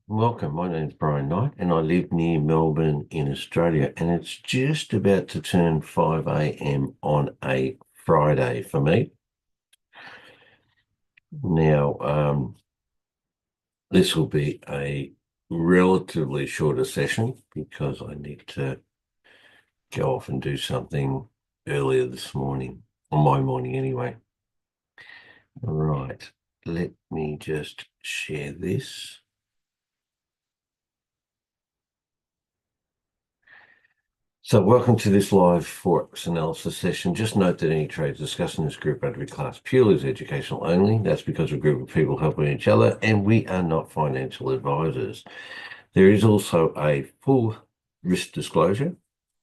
Welcome. My name's Brian Knight, and I live near Melbourne in Australia. And it's just about to turn 5 a.m. on a Friday for me. Now, this will be a relatively shorter session because I need to go off and do something earlier this morning, on my morning anyway. All right, let me just share this. So welcome to this live FOREX analysis session. Just note that any trades discussed in this group are to be classed purely as educational only. That's because we're a group of people helping each other and we are not financial advisors. There is also a full risk disclosure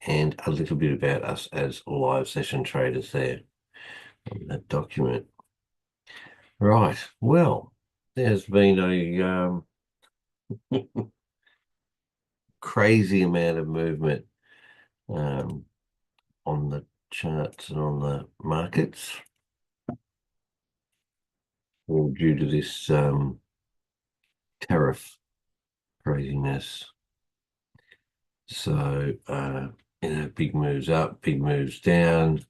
and a little bit about us as live session traders there on that document. Right, well, there's been a crazy amount of movement on the charts and on the markets, all due to this tariff craziness. So, big moves up, big moves down,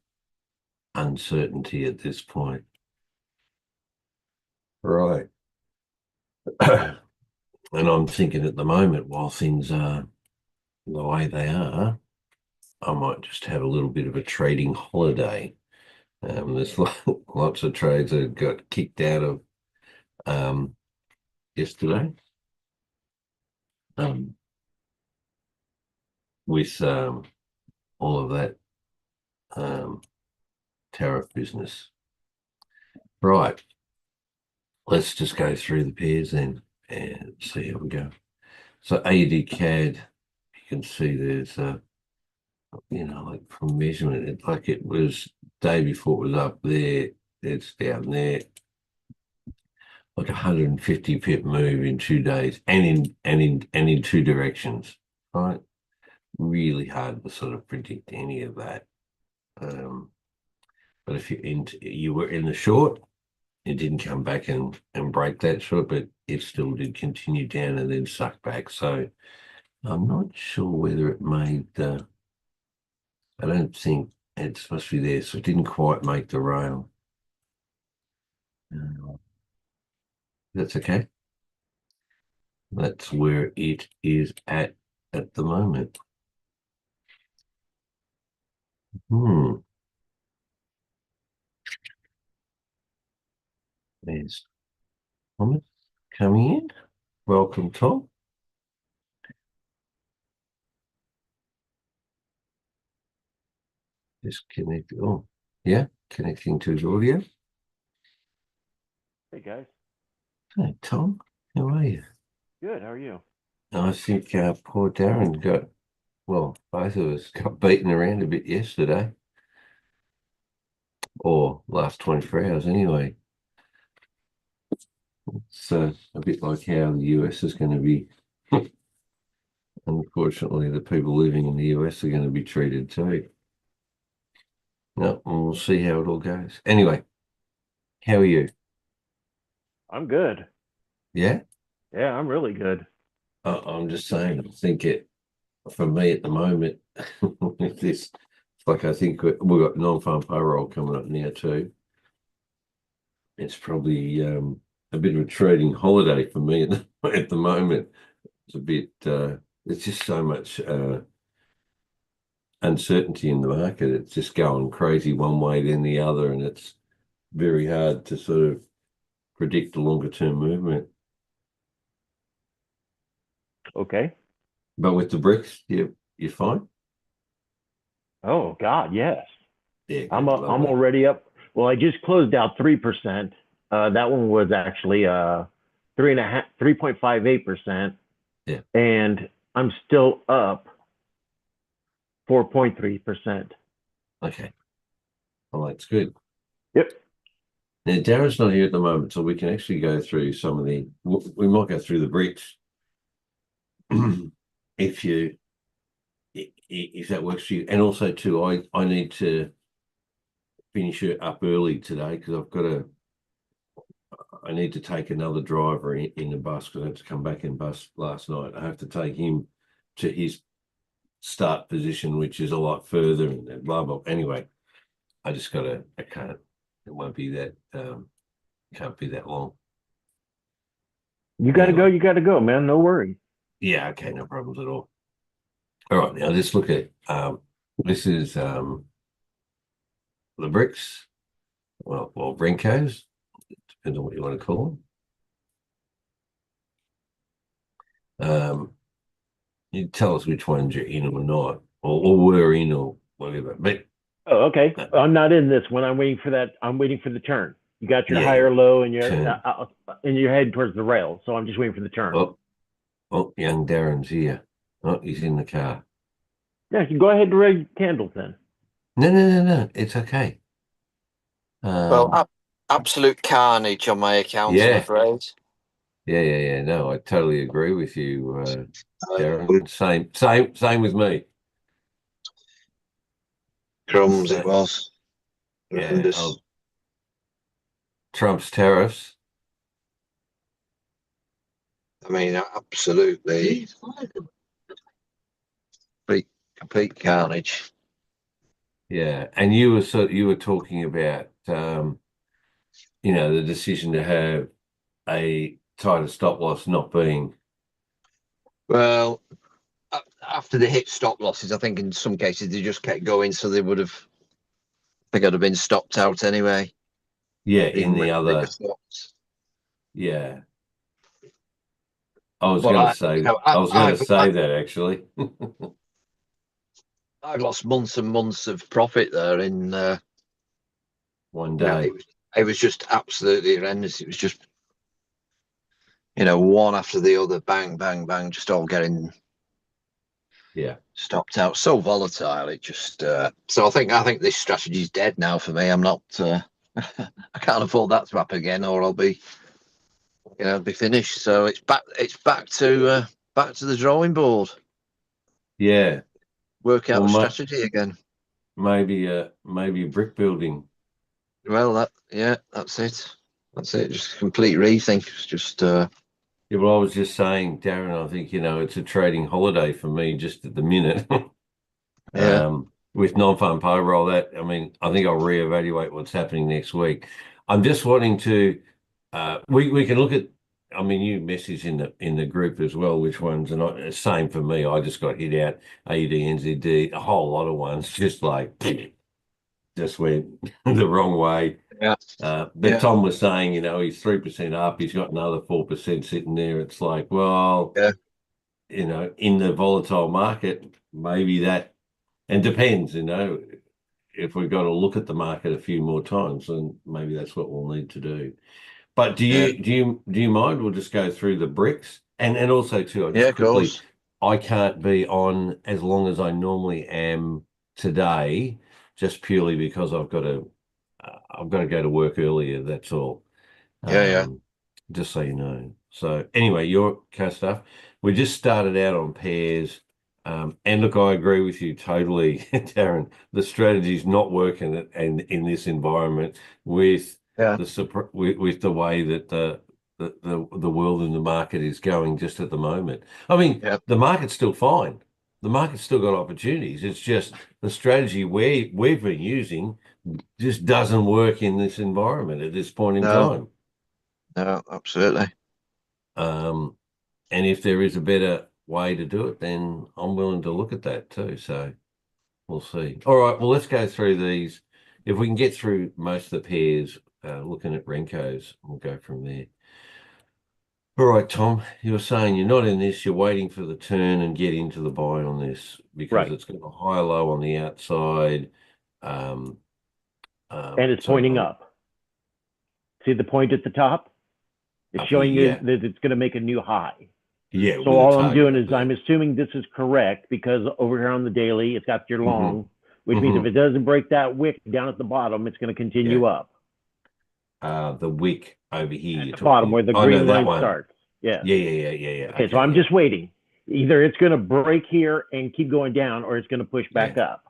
uncertainty at this point. Right. And I'm thinking at the moment, while things are the way they are, I might just have a little bit of a trading holiday. There's lots of trades that got kicked out of yesterday. With all of that tariff business. Right. Let's just go through the pairs then and see how we go. So AUD CAD, you can see there's like from measurement, like it was day before it was up there, it's down there, like 150 pip move in 2 days and in two directions, right? Really hard to sort of predict any of that. But if you were in the short, it didn't come back and break that short, but it still did continue down and then suck back. So I'm not sure whether it made I don't think it's supposed to be there, so it didn't quite make the rail. That's okay. That's where it is at the moment. There's Thomas coming in. Welcome, Tom. Disconnect. Oh, yeah, connecting to his audio. Hey guys. Hey, Tom, how are you? Good. How are you? I think poor Darren both of us got beaten around a bit yesterday, or last 24 hours anyway. It's a bit like how the US is going to be. Unfortunately, the people living in the US are going to be treated too. No, we'll see how it all goes. Anyway, how are you? I'm good. Yeah? Yeah, I'm really good. I'm just saying, I think for me at the moment, with this, it's like I think we've got non-farm payroll coming up now too. It's probably a bit of a trading holiday for me at the moment. It's a bit, there's just so much uncertainty in the market. It's just going crazy one way then the other, and it's very hard to sort of predict the longer term movement. Okay. But with the bricks, you're fine. Oh God, yes. Yeah, I'm good, I'm lovely. already up. Well, I just closed out 3%. That one was actually 3.58%, Yeah. and I'm still up 4.3%. Okay. Well, that's good. Yep. Now, Darren's not here at the moment, so we can actually go through some of we might go through the bricks if you, if that works for you. And also, too, I need to finish it up early today because I need to take another driver in the bus because I had to come back in bus last night. I have to take him to his start position, which is a lot further and blah, blah. Anyway, I can't, it won't be that, can't be that long. You got to go. Anyway. You got to go, man. No worries. Yeah, okay, no problems at all. All right, now let's look at, this is the bricks, well, Brinkos, depends on what you want to call them. You tell us which ones you're in or not, or were in or whatever. But Oh, okay. I'm not in this one. I'm waiting for that. I'm waiting for the turn. You got your yeah, higher low and turn. you're heading towards the rail. So I'm just waiting for the turn. Young Darren's here. Oh, he's in the car. Yeah, you can go ahead and raise candles then. No. It's okay. Well, absolute carnage on my account, I'm Yeah. afraid. Yeah. No, I totally agree with you, Uh, Darren. Same with me. Crumbs it was. Yeah. Horrendous. Trump's tariffs. I mean, absolutely complete carnage. Yeah, and you were talking about the decision to have a tighter stop loss not being. Well, after they hit stop losses, I think in some cases they just kept going, so they would have, I think, I'd have been stopped out anyway. Yeah, Even in the with other. bigger stops. Yeah, I was But going to say I've that actually. I've lost months and months of profit there in One day. it was just absolutely horrendous. It was just one after the other, bang, bang, bang, just all getting stopped out. So volatile. It just so I think this strategy is dead now for me. I'm not I can't afford that to happen again, or I'll be be finished. So it's back to the drawing board. Yeah. Work out a strategy again. Maybe brick building. Well, that's it. That's it. Just a complete rethink. It's just Yeah, well, I was just saying, Darren, I think, it's a trading holiday for me just at the minute. yeah. With non-farm payroll, I think I'll reevaluate what's happening next week. I'm just wanting to, we can look at, you message in the group as well, which ones are not, same for me. I just got hit out, AUD, NZD, a whole lot of ones, just like, just went the wrong way. Yeah. But Tom was saying, he's 3% up. He's got another 4% sitting there. It's like, well, in the volatile market, maybe that, and depends, if we've got to look at the market a few more times, then maybe that's what we'll need to do. But do you mind? We'll just go through the bricks and also too. Of course. I can't be on as long as I normally am today, just purely because I've got to go to work earlier. That's all. Just so you know. So anyway, your stuff. We just started out on pairs. And look, I agree with you totally, Darren. The strategy's not working and in this environment with the way that the world and the market is going just at the moment. The market's still fine. The market's still got opportunities. It's just the strategy we've been using just doesn't work in this environment at this point in time. No, absolutely. And if there is a better way to do it, then I'm willing to look at that too. So we'll see. All right. Well, let's go through these. If we can get through most of the pairs, looking at Renko's, we'll go from there. All right, Tom, you were saying you're not in this, you're waiting for the turn and get into the buy on this because it's got a high low on the outside. And it's pointing up. See the point at the top? It's showing you that it's going to make a new high. Yeah. So all I'm doing is I'm assuming this is correct because over here on the daily, it's got your long, which means if it doesn't break that wick down at the bottom, it's going to continue up. The wick over here. At the bottom where the green line starts. Yeah. Yeah. Okay, so I'm just waiting. Either it's going to break here and keep going down, or it's going to push back up.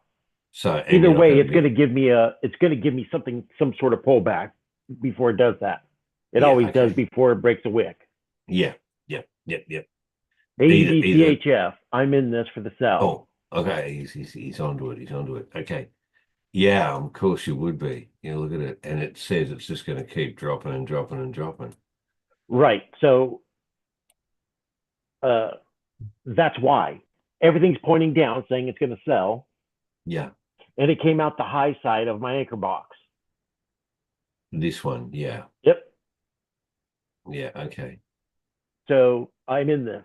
So either way, it's going to give me some sort of pullback before it does that. It Yeah, always does okay. before it breaks a wick. Yeah, yep, yep, yep. Either. AEDCHF. I'm in this for the sell. Oh, okay. He's onto it. He's onto it. Okay. Yeah, of course you would be. You know, look at it, and it says it's just going to keep dropping and dropping and dropping. Right. So uh, that's why everything's pointing down, saying it's going to sell, Yeah, and it came out the high side of my anchor box. this one. Yeah, Yep. yeah. Okay. So I'm in this.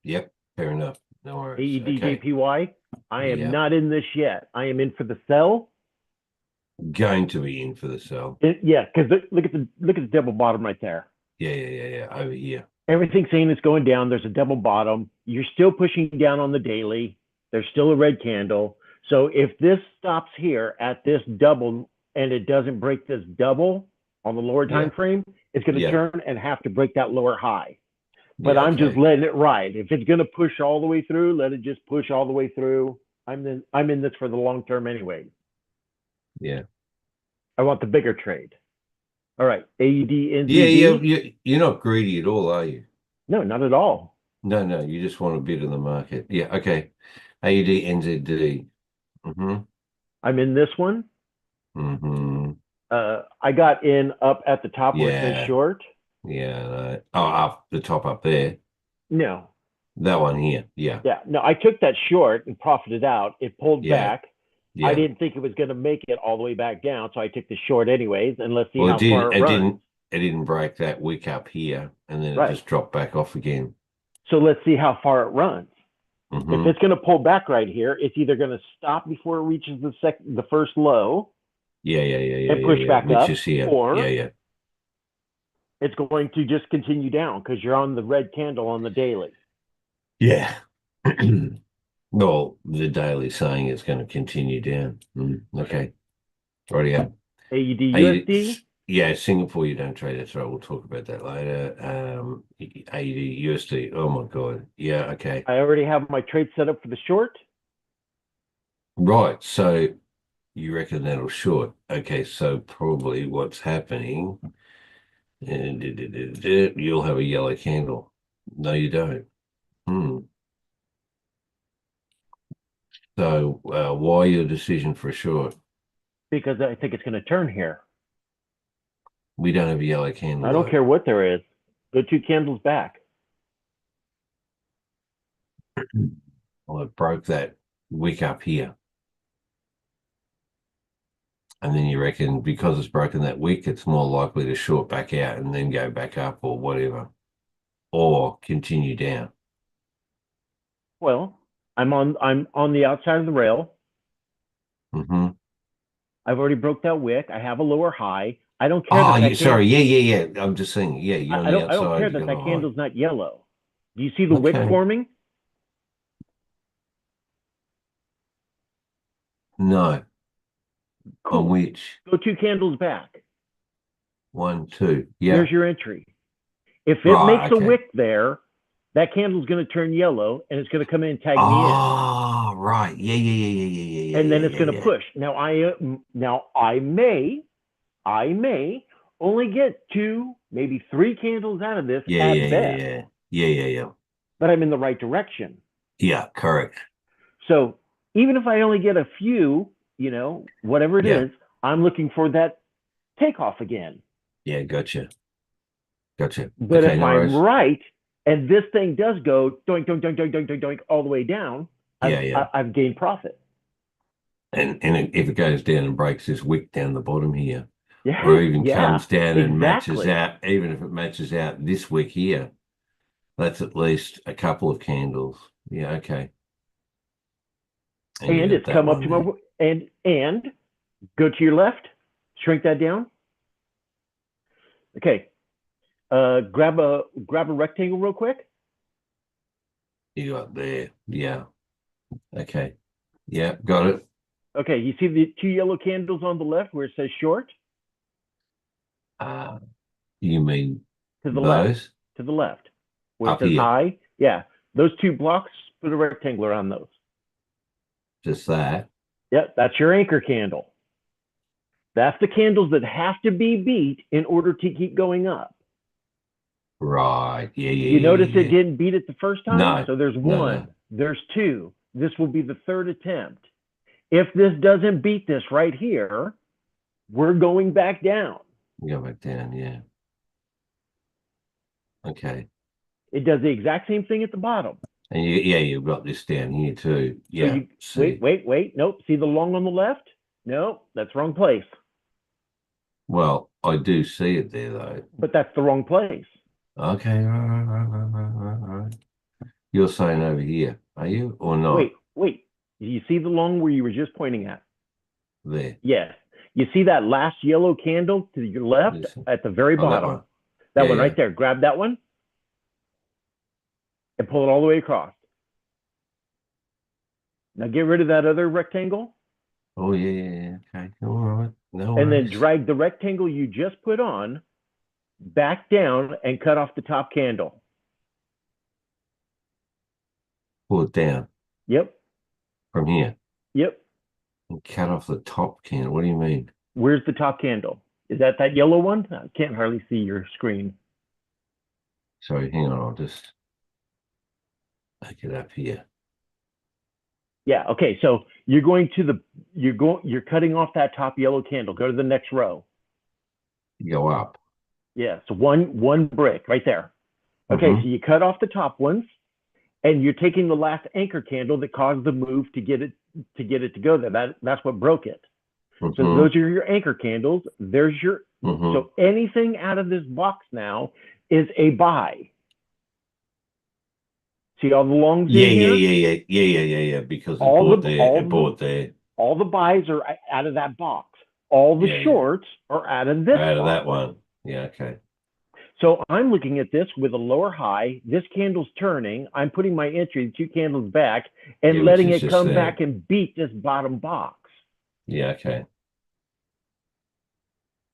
Yep. Fair enough. No worries. Okay. AEDJPY. I am Yeah, not in this yet. I am in for the sell. going to be in for the sell. Yeah, because look at the double bottom right there. Yeah, yeah, yeah, yeah. Over here. Everything's saying it's going down. There's a double bottom. You're still pushing down on the daily. There's still a red candle. So if this stops here at this double and it doesn't break this double on the lower time Yeah, frame, it's going to yeah, turn and have to break that lower high. But yeah. I'm just Okay. letting it ride. If it's going to push all the way through, let it just push all the way through. I'm in this for the long term anyway. Yeah. I want the bigger trade. All right, AUD Yeah, yeah. NZD. You're not greedy at all, are you? No, not at all. No, no. You just want a bit of the market. Yeah. Okay. AUD NZD. Mm-hmm. I'm in this one. Mm-hmm. I got in up at the top where it says Yeah. short. Yeah. Oh, up the top up there. No, That one here. Yeah. yeah, no. I took that short and profited out. It pulled Yeah. back. I Yeah. didn't think it was going to make it all the way back down, so I took the short anyways. And let's see Well, it how did. far it runs. It didn't break that wick up here, and then it Right. just dropped back off again. So let's see how far it runs. If Mm-hmm. it's going to pull back right here, it's either going to stop before it reaches the first low Yeah, yeah, yeah, yeah, and yeah, push yeah. back Which up, is here. or Yeah, yeah. it's going to just continue down because you're on the red candle on the daily. Yeah. Well, the daily saying it's going to continue down. Okay. Already up. AUD USD. Yeah, Singapore, you don't trade. That's right. We'll talk about that later. AUD USD. Oh my God. Yeah. Okay. I already have my trade set up for the short. Right. So you reckon that'll short? Okay. So probably what's happening, and you'll have a yellow candle. No, you don't. Hmm. So why your decision for a short? Because I think it's going to turn here. We don't have a yellow candle. I don't though. care what there is. Go 2 candles back. Well, it broke that wick up here. And then you reckon because it's broken that wick, it's more likely to short back out and then go back up or whatever, or continue down. Well, I'm on the outside of the rail. Mm-hmm. I've already broke that wick. I have a lower high. I don't care Oh, that sorry. Yeah, yeah, yeah. I'm just saying. Yeah, you're on the I don't outside. care You that got a that high. candle's not yellow. Do you see the wick Okay. forming? No. On Cool. which? Go 2 candles back. 1, 2. Yeah. There's your entry. If it Right. makes a Okay. wick there, that candle's going to turn yellow and it's going to come in and tag me in. Oh, right. Yeah, yeah, yeah, yeah, yeah, yeah, And then yeah, it's yeah, going to yeah. push. Now I may only get 2, maybe 3 candles out of this Yeah, at yeah, yeah, best, yeah. Yeah, yeah, yeah. but I'm in the right direction. Yeah, correct. So even if I only get a few, whatever it Yeah. is, I'm looking for that takeoff again. Yeah, gotcha. Gotcha. But Okay, if no I'm worries. right and this thing does go doink, doink, doink, doink, doink, doink, doink all the way down, Yeah, yeah. I've gained profit. And if it goes down and breaks this wick down the bottom here, Yeah, or even yeah, comes down and matches exactly. out, even if it matches out this wick here, that's at least a couple of candles. Yeah, okay. And you And got it's that come up one to there. my and go to your left, shrink that down. Okay. Grab a rectangle real quick. You got there. Yeah. Okay. Yeah, got it. Okay, you see the 2 yellow candles on the left where it says short? You mean To the left. those? To the left. Where it Up says here. high. Yeah. Those 2 blocks, put a rectangle around those. Just that. Yep, that's your anchor candle. That's the candles that have to be beat in order to keep going up. Right. Yeah, yeah, You notice yeah, it yeah. didn't beat it the first time? No, So there's no, one, no. there's two. This will be the third attempt. If this doesn't beat this right here, we're going back down. Go back down, yeah. Okay. It does the exact same thing at the bottom. And yeah, you've got this down here too. So Yeah. you See. wait. Nope. See the long on the left? No, that's wrong place. Well, I do see it there though. But that's the wrong place. Okay, right. You're saying over here, are you or not? Wait. You see the long where you were just pointing at? There. Yes. You see that last yellow candle to your left This, at the very oh, that bottom? one. That Yeah, one yeah. right there. Grab that one and pull it all the way across. Now get rid of that other rectangle Oh, yeah. Okay. All right. No and then worries. drag the rectangle you just put on back down and cut off the top candle. Pull it down Yep. from here Yep. and cut off the top can. What do you mean? Where's the top candle? Is that yellow one? I can't hardly see your screen. Sorry, hang on. I'll just make it up here. Yeah. Okay. So you're going to you're cutting off that top yellow candle. Go to the next row. Go up. Yeah. So one brick right there. Okay. So you cut off the top ones, and you're taking the last anchor candle that caused the move to get it to go there. That's what broke it. So those are your anchor candles. There's your so anything out of this box now is a buy. See all the longs in here? Yeah. Because it bought there. It bought there. All the buys are out of that box. All the shorts are out of this out of box. that one. Yeah, okay. So I'm looking at this with a lower high. This candle's turning. I'm putting my entry, 2 candles back, and letting it come back and beat this bottom box. Yeah, okay.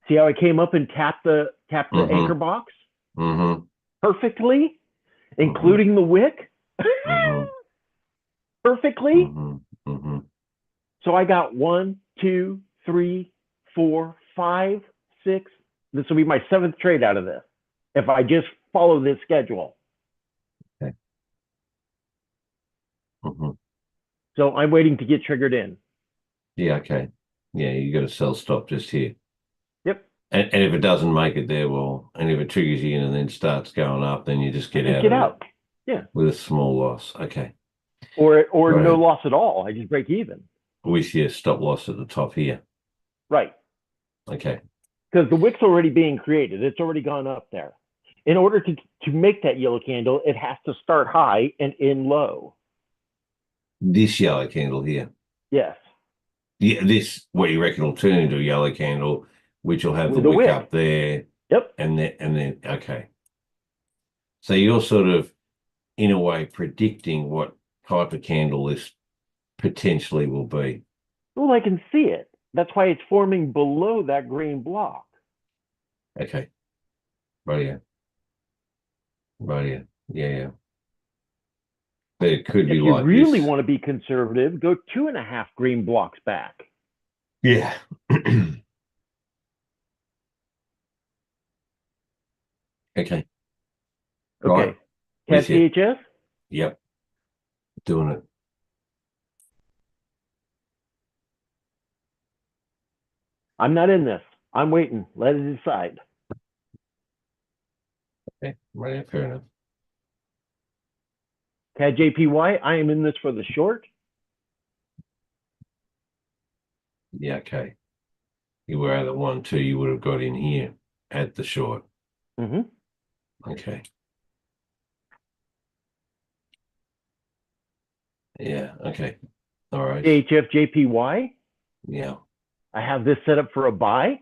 See how I came up and tapped the anchor box? Perfectly, including the wick. Perfectly. So I got 1, 2, 3, 4, 5, 6. This will be my 7th trade out of this if I just follow this schedule. Okay. So I'm waiting to get triggered in. Yeah, okay. Yeah, you got a sell stop just here. Yep. And if it doesn't make it there, well, and if it triggers you in and then starts going up, then you just get out. Get out. Yeah. With a small loss. Okay. Or no loss at all. I just break even. With your stop loss at the top here. Right. Okay. Because the wick's already being created. It's already gone up there. In order to make that yellow candle, it has to start high and end low. This yellow candle here. Yes. Yeah, this, what you reckon will turn into a yellow candle, which will have the wick up there. Yep. And then, okay. So you're sort of, in a way, predicting what type of candle this potentially will be. Well, I can see it. That's why it's forming below that green block. Okay. Right. Yeah. But it could be like this. If you really want to be conservative, go 2.5 green blocks back. Yeah. Okay. Right. Catch CHS? Yep. Doing it. I'm not in this. I'm waiting. Let it decide. Okay. Right. Fair enough. CAD JPY, I am in this for the short. Yeah. Okay. You were at the 1, 2. You would have got in here at the short. Okay. Yeah. Okay. All right. AHF JPY. Yeah. I have this set up for a buy.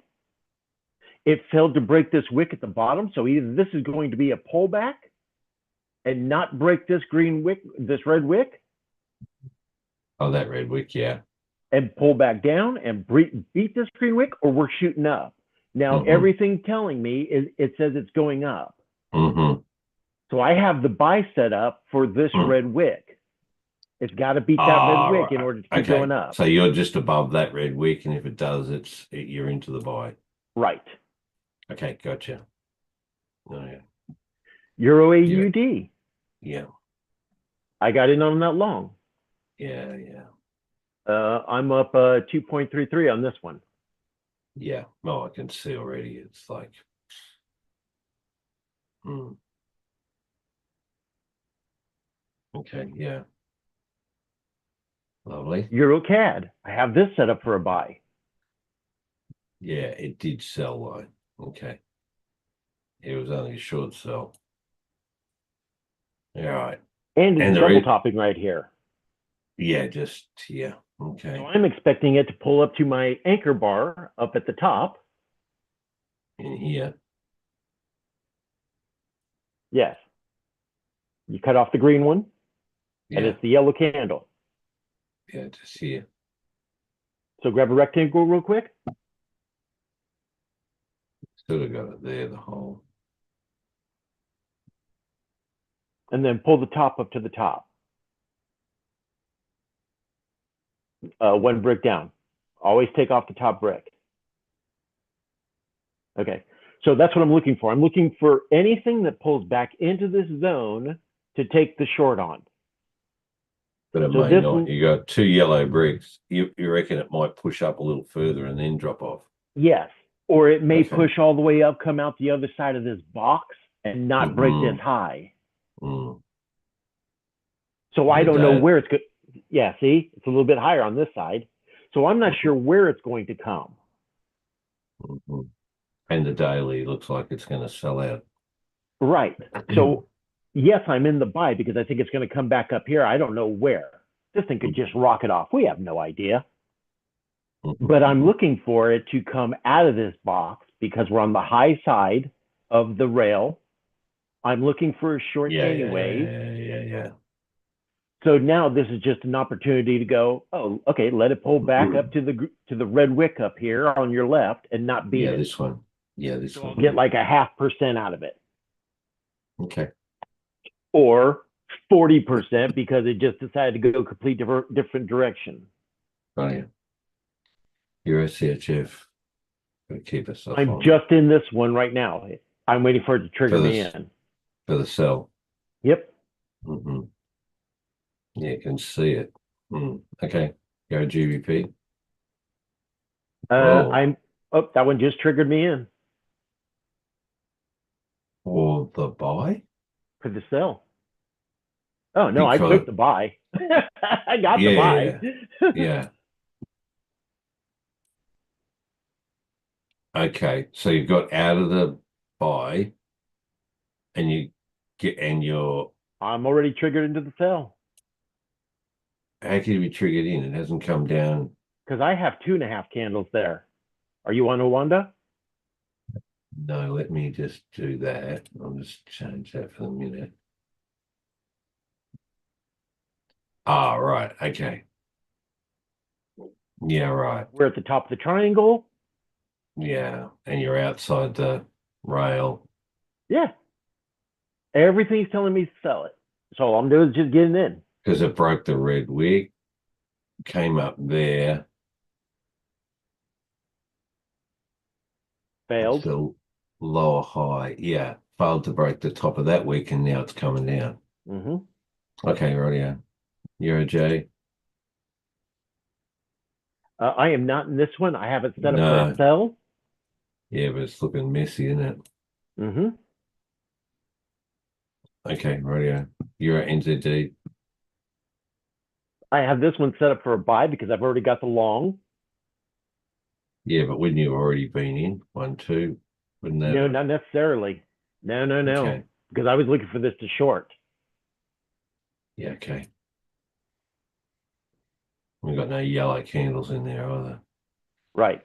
It failed to break this wick at the bottom. So either this is going to be a pullback and not break this green wick, this red wick. Oh, that red wick. Yeah. And pull back down and beat this green wick, or we're shooting up. Now, everything telling me is it says it's going up. So I have the buy set up for this red wick. It's got to beat that Ah, red wick in right. order to keep Okay. going up. So you're just above that red wick, and if it does, you're into the buy. Right. Okay, gotcha. Oh, yeah. Euro Yeah. AUD. Yeah. I got in on that long. Yeah. Yeah. I'm up 2.33 on this one. Yeah. Oh, I can see already. It's like, okay. Yeah. Lovely. Euro CAD. I have this set up for a buy. Yeah, it did sell low. Okay. It was only a short sell. All right. And it's And double topping right here. Yeah, yeah. Okay. So I'm expecting it to pull up to my anchor bar up at the top. In here. Yes. You cut off the green one, and Yeah. it's the yellow candle. Yeah, just here. So grab a rectangle real quick. Still have got it there, the hole. And then pull the top up to the top. One brick down. Always take off the top brick. Okay. So that's what I'm looking for. I'm looking for anything that pulls back into this zone to take the short on. But it So may this not. one- You got two yellow bricks. You reckon it might push up a little further and then drop off? Yes. Or it may Okay. push all the way up, come out the other side of this box and not break this high. Mm. So I Like don't know that. where it's going. Yeah, see, it's a little bit higher on this side. So I'm not sure where it's going to come. Mhm. And the daily looks like it's going to sell out. Right. So yes, I'm in the buy because I think it's going to come back up here. I don't know where. This thing could just rocket off. We have no idea. But I'm looking for it to come out of this box because we're on the high side of the rail. I'm looking for a short Yeah, anyways. yeah. So now this is just an opportunity to go, oh, okay, let it pull back up to the red wick up here on your left and not beat it. This one. Yeah, this So one. I'll get like a 0.5% out of it. Okay. Or 40% because it just decided to go a complete different direction. Oh, yeah. Your SCHF. Gotta keep us off I'm on just in this one right now. I'm waiting for it to trigger me in. for the sell. Yep. Mm-hmm. Yeah, you can see it. Okay. Go GBP. That one just triggered me in For the buy? for the sell. Oh no, I Because- took the buy. I got the buy. Yeah. Okay. So you got out of the buy and you're I'm already triggered into the sell how can you be triggered in? It hasn't come down. because I have 2.5 candles there. Are you on Owanda? No, let me just do that. I'll just change that for a minute. Ah, right. Okay. Yeah, right. We're at the top of the triangle. Yeah. And you're outside the rail. Yeah. Everything's telling me to sell it. So all I'm doing is just getting in. Because it broke the red wick, came up there. Failed. The lower high. Yeah. Failed to break the top of that wick and now it's coming down. Okay, rightio. Euro J. I am not in this one. I have it set up for a sell. Yeah, but it's looking messy, isn't it? Okay, rightio. Euro NZD. I have this one set up for a buy because I've already got the long. Yeah, but wouldn't you have already been in? 1, 2. Wouldn't that? No, not necessarily. No. Okay. Because I was looking for this to short. Yeah, okay. We've got no yellow candles in there either. Right.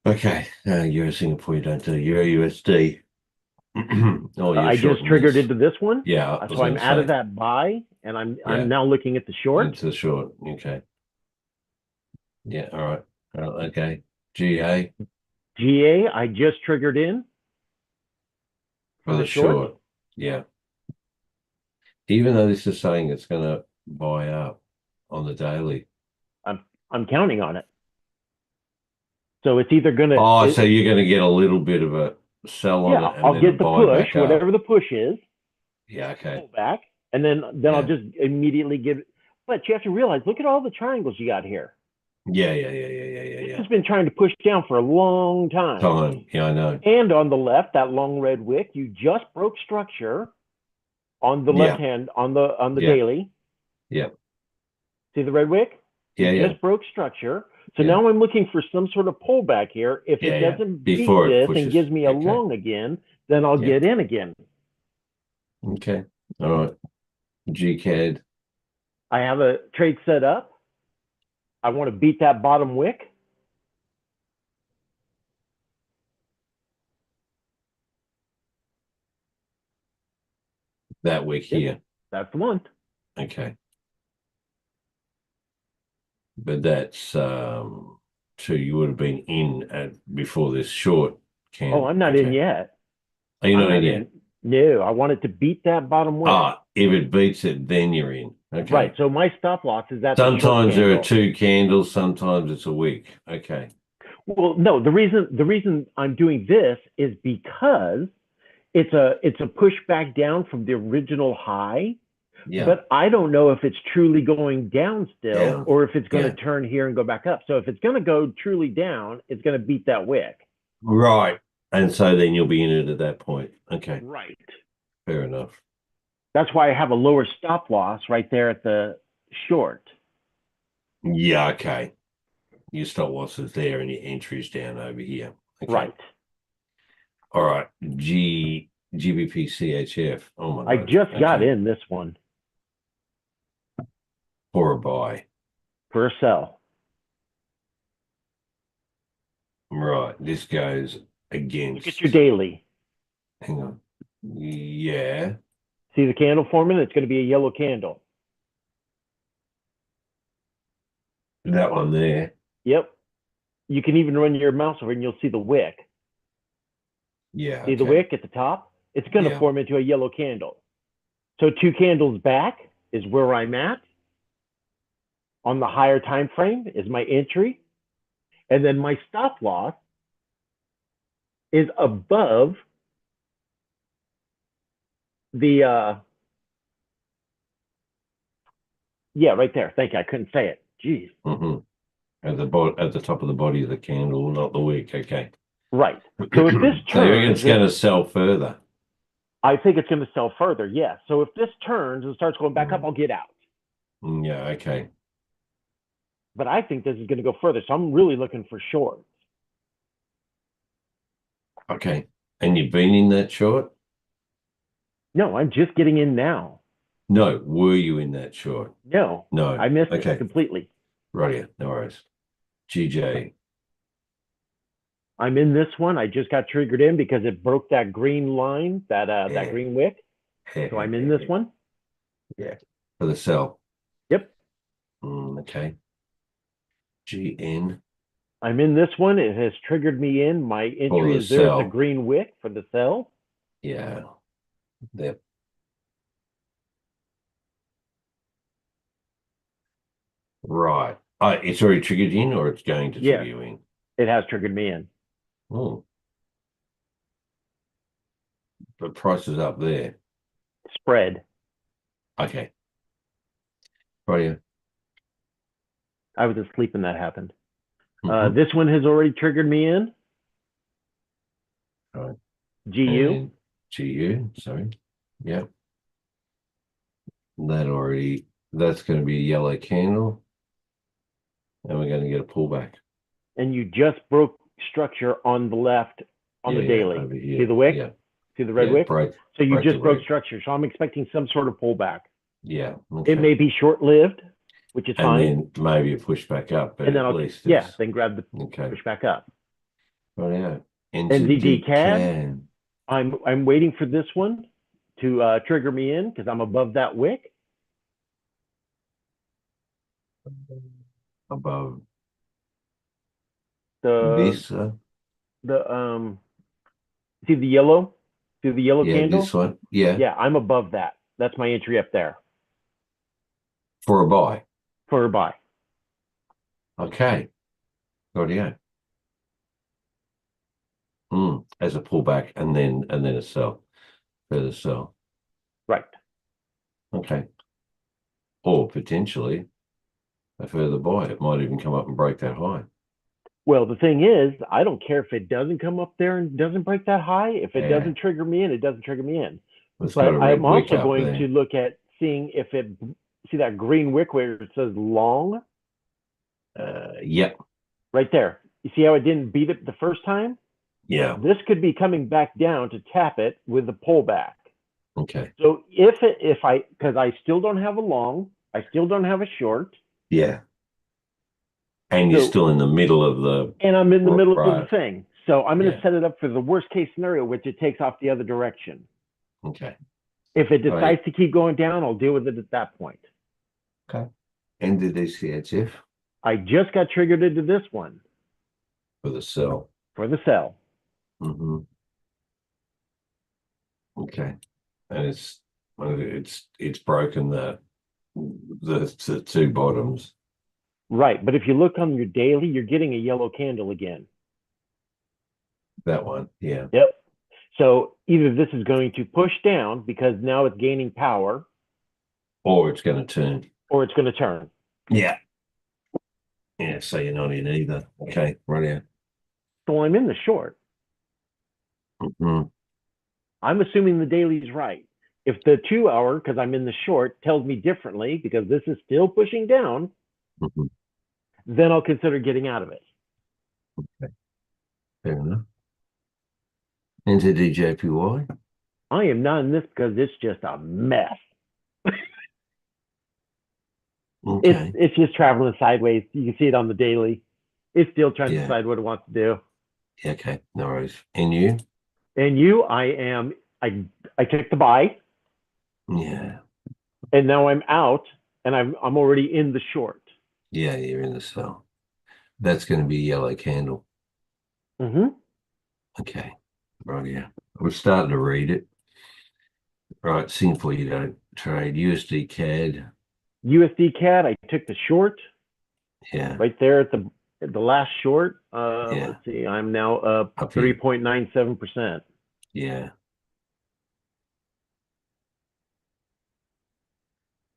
Okay. Euro Singapore, you don't do Euro USD. I just triggered into this one. Yeah. So I'm out of that buy and I'm now looking at the short. Into the short. Okay. Yeah, all right. Okay. GA. GA, I just triggered in. For the short. Yeah. Even though this is saying it's going to buy up on the daily. I'm counting on it. So it's either gonna. Oh, so you're going to get a little bit of a sell on it and I'll then a get the buy push, back up. whatever the push is. Yeah, okay. Pull back, and then I'll just immediately give it. But you have to realize, look at all the triangles you got here. Yeah. This has been trying to push down for a long time. Yeah, I know. And on the left, that long red wick, you just broke structure on the left hand on the daily. Yeah. See the red wick? Yeah, just broke structure. So now I'm looking for some sort of pullback here. If it doesn't beat this and gives me a long again, then I'll get in again. Okay. All right. GCAD. I have a trade set up. I want to beat that bottom wick. That wick here. That's the one. Okay. But that's so you would have been in at before this short candle. Oh, I'm not in yet. Are you not in yet? No, I want it to beat that bottom wick. If it beats it, then you're in. Okay. Right. So my stop loss is at sometimes there are two candles, sometimes it's a wick. Okay. Well, no, the reason I'm doing this is because it's a push back down from the original high. Yeah. But I don't know if it's truly going down still or if it's going to turn here and go back up. So if it's going to go truly down, it's going to beat that wick. Right. And so then you'll be in it at that point. Okay. Right. Fair enough. That's why I have a lower stop loss right there at the short. Yeah, okay. Your stop loss is there and your entry's down over here. Okay. Right. All right. GBP CHF. Oh my God. I just got in this one. For a buy. For a sell. Right. This goes against. Look at your daily. Hang on. Yeah. See the candle forming? It's going to be a yellow candle. That one there. Yep. You can even run your mouse over and you'll see the wick. Yeah. See the wick at the top? It's going to form into a yellow candle. So 2 candles back is where I'm at. On the higher time frame is my entry. And then my stop loss is above the right there. Thank you. I couldn't say it. Jeez. At the top of the body of the candle, not the wick. Okay. Right. So if this turns, it's going to sell further. I think it's going to sell further. Yes. So if this turns and starts going back up, I'll get out. Yeah. Okay. But I think this is going to go further. So I'm really looking for shorts. Okay. And you've been in that short? No, I'm just getting in now. No. Were you in that short? No. No. I missed it completely. Right. No worries. GJ. I'm in this one. I just got triggered in because it broke that green line, that green wick. So I'm in this one. Yeah. For the sell. Yep. Okay. GN. I'm in this one. It has triggered me in. My entry is there's a green wick for the sell. Yeah. Yep. Right. It's already triggered in or it's going to trigger you in? It has triggered me in. Oh. The price is up there. Spread. Okay. Right. I was asleep when that happened. This one has already triggered me in. Right. GU. GU, sorry. Yeah. That's going to be a yellow candle. And we're going to get a pullback. And you just broke structure on the left on the daily. See the wick? Yeah. See the red wick? So you just broke structure. So I'm expecting some sort of pullback. Yeah. Okay. It may be short-lived, which is fine. And then maybe a push back up. But and then at I'll least then grab the push back up. Right, yeah. NZD CAD. I'm waiting for this one to trigger me in because I'm above that wick. Above this see the yellow? See the yellow candle? This one. Yeah. Yeah, I'm above that. That's my entry up there. for a buy. for a buy. Okay. Rightio. As a pullback and then a sell. Further sell. Right. Okay. Or potentially a further buy. It might even come up and break that high. Well, the thing is, I don't care if it doesn't come up there and doesn't break that high. If it doesn't trigger me in, it doesn't trigger me in. It's got a But red I'm wick also up going there. to look at seeing if it, see that green wick where it says long Yep. right there. You see how it didn't beat it the first time? Yeah. This could be coming back down to tap it with the pullback. Okay. So because I still don't have a long, I still don't have a short. Yeah. And you're So- still in the middle of the And I'm in the middle of the Right. thing. So I'm going to Yeah. set it up for the worst case scenario, which it takes off the other direction. Okay. If it decides Right. to keep going down, I'll deal with it at that point. Okay. Ended DCHF I just got triggered into this one for the sell. for the sell. Mm-hmm. Okay. And it's broken the two bottoms. Right. But if you look on your daily, you're getting a yellow candle again. That one. Yeah. Yep. So either this is going to push down because now it's gaining power, Or it's going to turn. or it's going to turn. Yeah. Yeah. So you're not in either. Okay. Right out. So I'm in the short. Mm-hmm. I'm assuming the daily's right. If the 2 hour, because I'm in the short, tells me differently because this is still pushing down, Mm-hmm. then I'll consider getting out of it. Okay. Fair enough. Into DJPY. I am not in this because it's just a mess. Okay. It's just traveling sideways. You can see it on the daily. It's still trying to Yeah. decide what it wants to do. Okay. No worries. And you? And you, I took the buy, Yeah. and now I'm out, and I'm already in the short. Yeah. You're in the sell. That's going to be a yellow candle. Mm-hmm. Okay. Right. Yeah. We're starting to read it. Right. Simple. You don't trade USD CAD. USD CAD, I took the short Yeah. right there at the last short. Yeah. Let's see, I'm now up Up here. 3.97%. Yeah.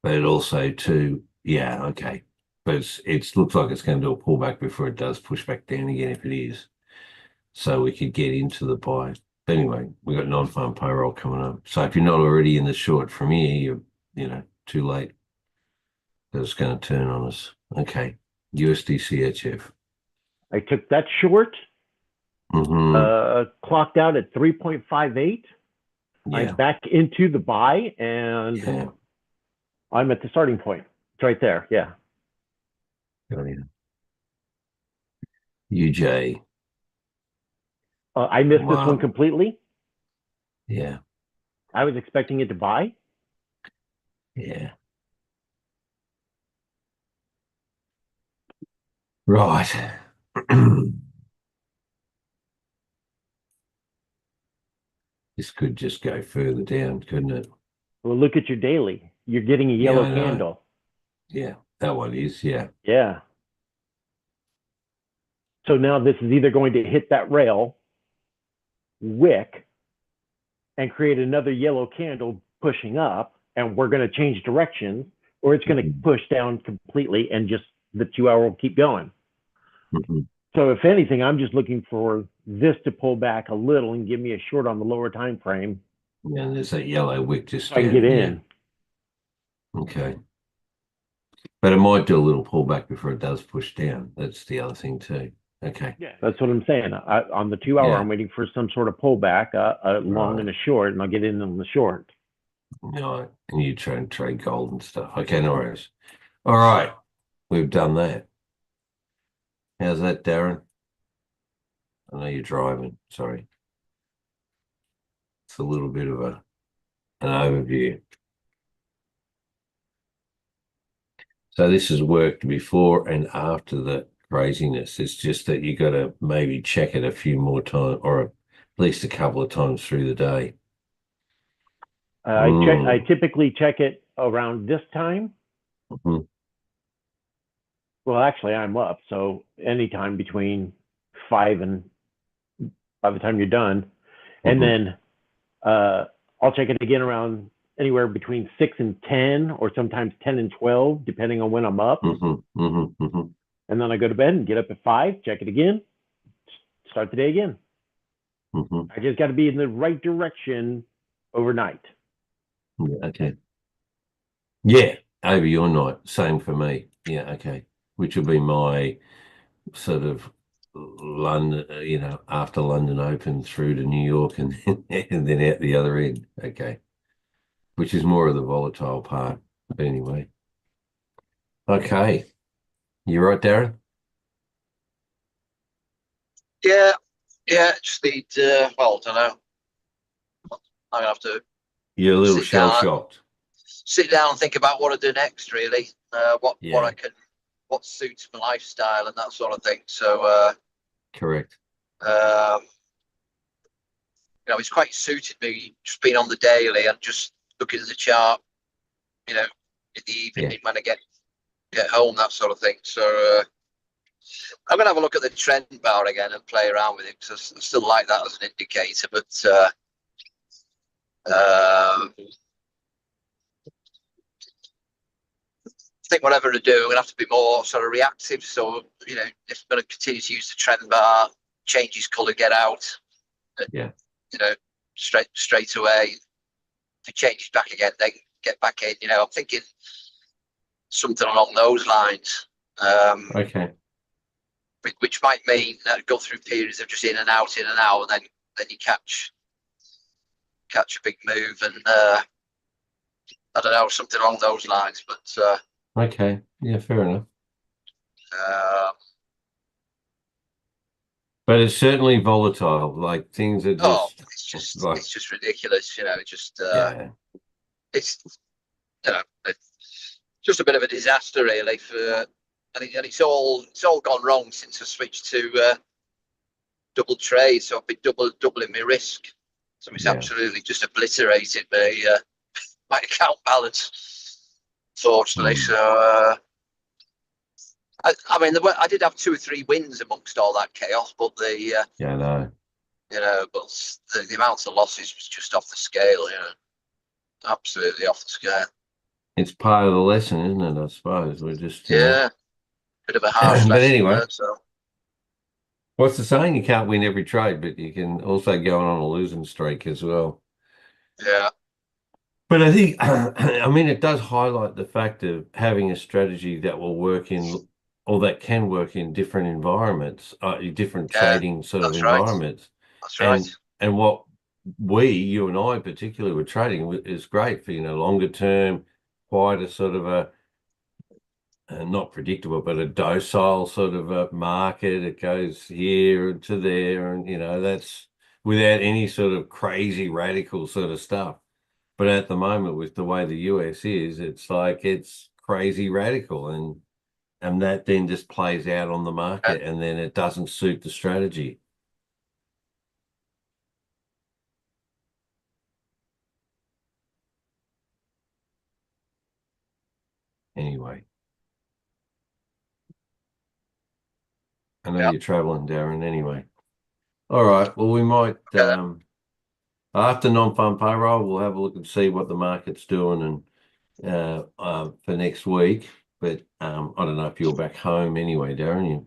But it also too, yeah, okay. But it looks like it's going to do a pullback before it does push back down again if it is. So we could get into the buy. But anyway, we got non-farm payroll coming up. So if you're not already in the short from here, you're too late. It's going to turn on us. Okay. USD CHF. I took that short, Mm-hmm. clocked out at 3.58. Yeah. I'm back into the buy, and Yeah. I'm at the starting point. It's right there. Yeah. Got it. UJ. I missed this Wow. one completely. Yeah. I was expecting it to buy. Yeah. Right. This could just go further down, couldn't it? Well, look at your daily. You're getting a yellow I know. candle. Yeah, that one is. Yeah. Yeah. So now this is either going to hit that rail, wick, and create another yellow candle pushing up, and we're going to change directions, or it's going to push down completely and just the 2 hour will keep going. Mm-hmm. So if anything, I'm just looking for this to pull back a little and give me a short on the lower time frame. Yeah, there's that yellow wick just so I can get in. Okay. But it might do a little pullback before it does push down. That's the other thing too. Okay. Yeah, that's what I'm saying. On the 2 hour, Yeah. I'm waiting for some sort of pullback, a long Right. and a short, and I'll get in on the short. No, and you try and trade gold and stuff. Okay, no worries. All right. We've done that. How's that, Darren? I know you're driving. Sorry. It's a little bit of an overview. So this has worked before and after the craziness. It's just that you got to maybe check it a few more times, or at least a couple of times through the day. I typically check it around this time, Mhm. Well, actually, I'm up. So anytime between 5 and by the time you're done, and Mhm. then I'll check it again around anywhere between 6 and 10, or sometimes 10 and 12, depending on when I'm up. Mhm. Mhm. Mhm. And then I go to bed and get up at 5, check it again, start the day again. Mhm. I just got to be in the right direction overnight. Yeah, okay. Yeah, over your night. Same for me. Yeah, okay. Which will be my sort of London, after London Open through to New York and and then out the other end. Okay. Which is more of the volatile part. But anyway. Okay. You right, Darren? Yeah, yeah. Just need. Well, I don't know. I'm gonna have to You're a little sit shell down, shocked. and think about what I do next. Really, what I Yeah, can, what suits my lifestyle and that sort of thing. So, correct. um, it's quite suited me just being on the daily and just looking at the chart. You know, in the Yeah. evening when I get home, that sort of thing. So, I'm gonna have a look at the trend bar again and play around with it because I still like that as an indicator. But I think whatever to do, I'm gonna have to be more sort of reactive. So, if I'm gonna continue to use the trend bar, change his colour, get out, Yeah. you know, straight away. If it changes back again, then get back in. I'm thinking something along those lines. Okay. Which might mean that go through periods of just in and out, and then you catch a big move, and I don't know, something along those lines. But Okay. Yeah, fair enough. uh, But it's certainly volatile. Like things are oh, just it's like, just ridiculous. yeah, It's it's just a bit of a disaster, really. And it's all gone wrong since I switched to double trade. So I've been doubling my risk. So it's yeah. absolutely just obliterated my account balance, fortunately. Mm. So I mean, I did have 2 or 3 wins amongst all that chaos, but Yeah, no. the amount of losses was just off the scale. Absolutely off the scale. It's part of the lesson, isn't it? I suppose we're just, Yeah, bit of a harsh but lesson anyway, there. So what's the saying? You can't win every trade, but you can also go on a losing streak as well. yeah, But I think, I mean, it does highlight the fact of having a strategy that will work in, or that can work in different environments, different yeah, trading sort of that's right. environments. That's right. And what you and I particularly were trading is great for, longer term, quite a sort of not predictable, but a docile sort of a market. It goes here to there, and that's without any sort of crazy radical sort of stuff. But at the moment, with the way the US is, it's like it's crazy radical, and that then just plays out on the Uh, market, and then it doesn't suit the strategy anyway. I know yeah, you're traveling, Darren. Anyway, all right. Well, we might okay. after non-farm payroll, we'll have a look and see what the market's doing and for next week. But I don't know if you're back home anyway, Darren. You're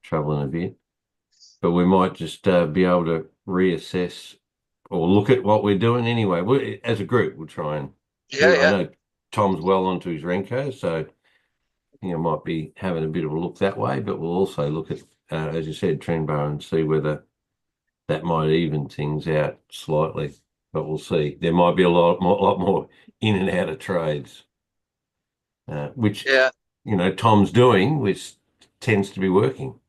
traveling a bit. But we might just be able to reassess or look at what we're doing anyway. As a group, we'll try and Yeah, do. I yeah, know Tom's well onto his Renko, so I think I might be having a bit of a look that way. But we'll also look at, as you said, trend bar and see whether that might even things out slightly. But we'll see. There might be a lot more in and out of trades, which yeah. Tom's doing, which tends to be working.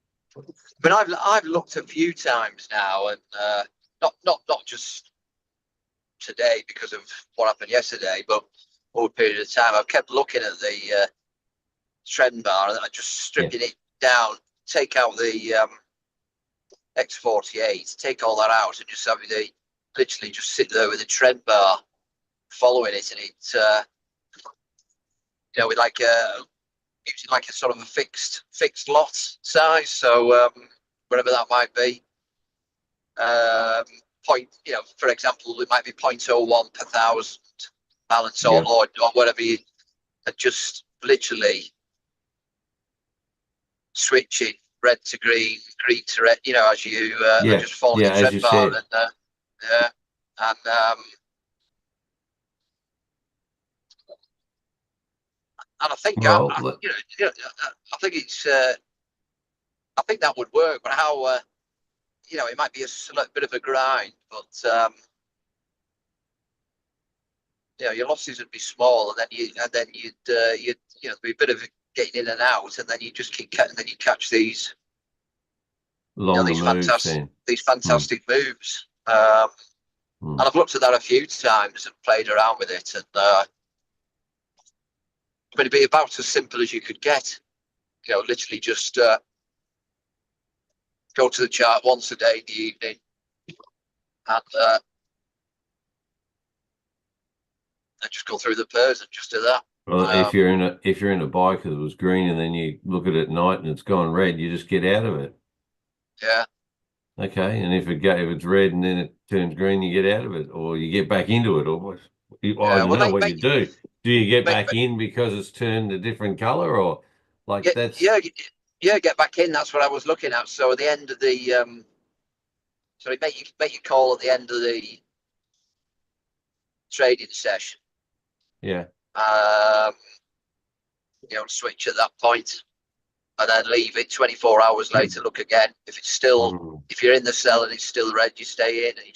But I've looked a few times now, and not just today because of what happened yesterday, but over a period of time, I've kept looking at the trend bar and I just Yeah. stripping it down, take out the X48, take all that out, and just having the literally just sit there with the trend bar following it, and with like using like a sort of a fixed lot size. So whatever that might be, point, for example, it might be 0.01 per thousand balance or whatever you are, just literally switching red to green, green to red, as you are just following the as trend you bar. said. And I think Well, I think it's I think that would work. But how it might be a bit of a grind, but your losses would be small, and then you'd be a bit of getting in and out, and then you just and then you catch these longer moves then. these fantastic moves. Mm. And I've looked at that a few times and played around with it, and but it'd be about as simple as you could get. Literally just go to the chart once a day in the evening, and just go through the pairs and just do that. Well, if you're in a bike that was green and then you look at it at night and it's gone red, you just get out of it. Yeah. Okay, and if it's red and then it turns green, you get out of it, or you get back into it, or I don't know what you do. Do you get back in because it's turned a different color, or like that's get back in. That's what I was looking at. So at the end of the make your call at the end of the trading session. Yeah. Switch at that point, and then leave it 24 hours later. Look again. If it's still, if you're in the cell and it's still red, you stay in, and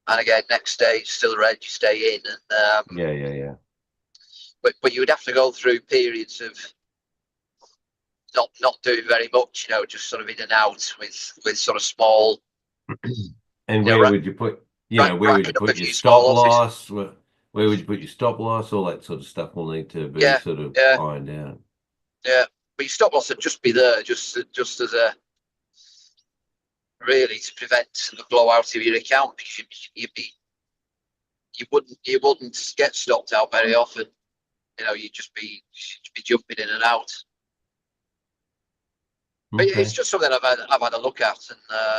and again next day it's still red, you stay in, and yeah. But you would have to go through periods of not doing very much, just sort of in and out with sort of small. And where would you put, where would you put your stop loss? Where would you put your stop loss? All that sort of stuff will need to be sort of ironed out. Yeah, but your stop loss would just be there, just as a really to prevent the blowout of your account, because you wouldn't get stopped out very often. You'd just be jumping in and out. But it's just something I've had a look at, and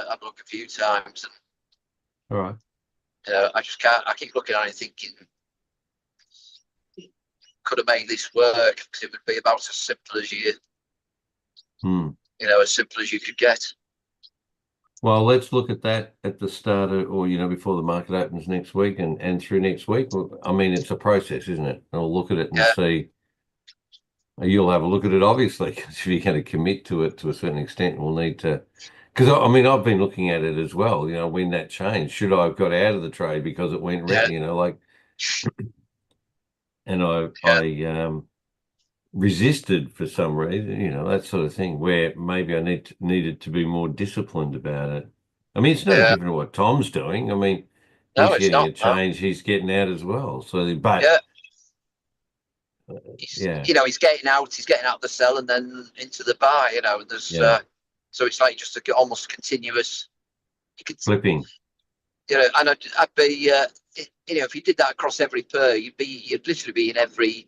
I've looked a few times. And, all right. I just can't. I keep looking at it thinking, could have made this work, because it would be about as simple as as simple as you could get. Well, let's look at that at the start of, or before the market opens next week and through next week. I mean, it's a process, isn't it? And we'll look at it and see. You'll have a look at it, obviously, because if you're going to commit to it to a certain extent, we'll need to. Because I mean, I've been looking at it as well. When that changed, should I have got out of the trade because it went red? And I resisted for some reason, that sort of thing, where maybe I needed to be more disciplined about it. I mean, it's no different to what Tom's doing. I mean, he's getting a change, he's getting out as well. So, but he's getting out of the cell and then into the buy. There's so it's like just almost continuous. Flipping. And I'd be if you did that across every pair, you'd literally be in every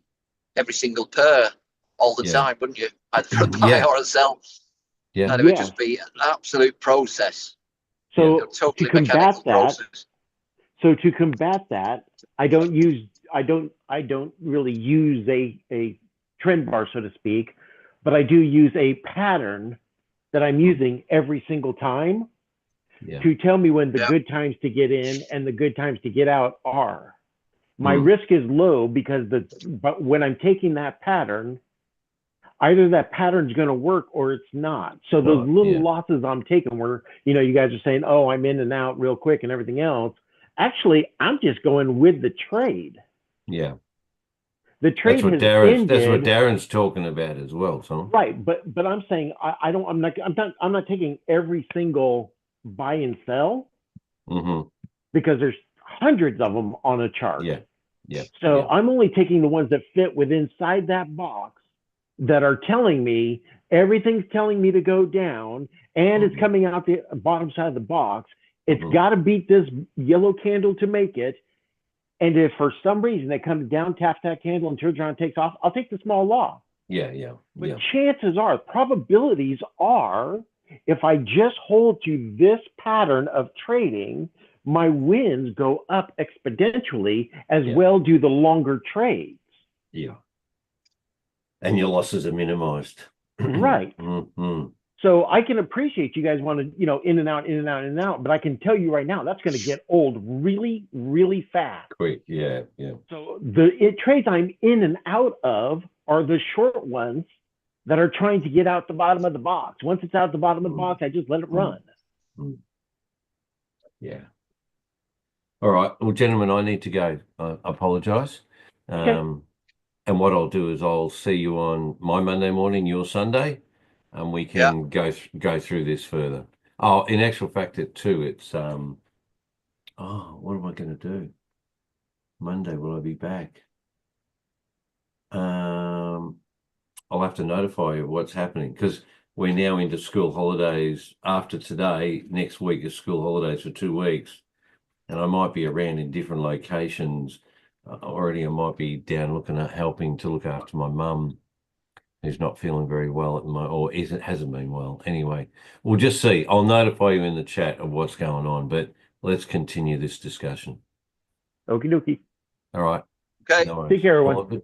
single pair all the time, wouldn't you? Either for a buy or a sell. Yeah. And it would just be an absolute process. So totally to combat that, process. I don't really use a trend bar, so to speak, but I do use a pattern that I'm using every single time to tell me when the good times to get in and the good times to get out are. My risk is low but when I'm taking that pattern, either that pattern's going to work or it's not. So those little losses I'm taking where, you guys are saying, oh, I'm in and out real quick and everything else. Actually, I'm just going with the trade. Yeah. The trade that's what Darren's talking about as well, Tom. Right, but I'm saying I'm not taking every single buy and sell because there's hundreds of them on a chart. Yeah. So I'm only taking the ones that fit within inside that box that are telling me everything's telling me to go down and it's coming out the bottom side of the box. It's got to beat this yellow candle to make it. And if for some reason they come down, taps that candle and turns around and takes off, I'll take the small loss. Yeah, yeah, But yeah. chances are, probabilities are, if I just hold to this pattern of trading, my wins go up exponentially, as Yeah. well do the longer trades. Yeah. And your losses are minimized. Right. Mm-hmm. So I can appreciate you guys want to, you know, in and out, in and out, in and out. But I can tell you right now, that's going to get old really, really fast. Quick, yeah, yeah. So the trades I'm in and out of are the short ones that are trying to get out the bottom of the box. Once it's out the bottom of the box, I just let it run. Yeah. All right. Well, gentlemen, I need to go. I apologize. Okay. And what I'll do is I'll see you on my Monday morning, your Sunday, and we Yeah. can go through this further. Oh, in actual fact, it's oh, what am I going to do? Monday, will I be back? I'll have to notify you of what's happening because we're now into school holidays. After today, next week is school holidays for 2 weeks, and I might be around in different locations. Already, I might be down looking at helping to look after my mum, who's not feeling very well at the moment, or hasn't been well. Anyway, we'll just see. I'll notify you in the chat of what's going on, but let's continue this discussion. Okie dokie. All right. Okay. No worries. Take care, everyone. All good.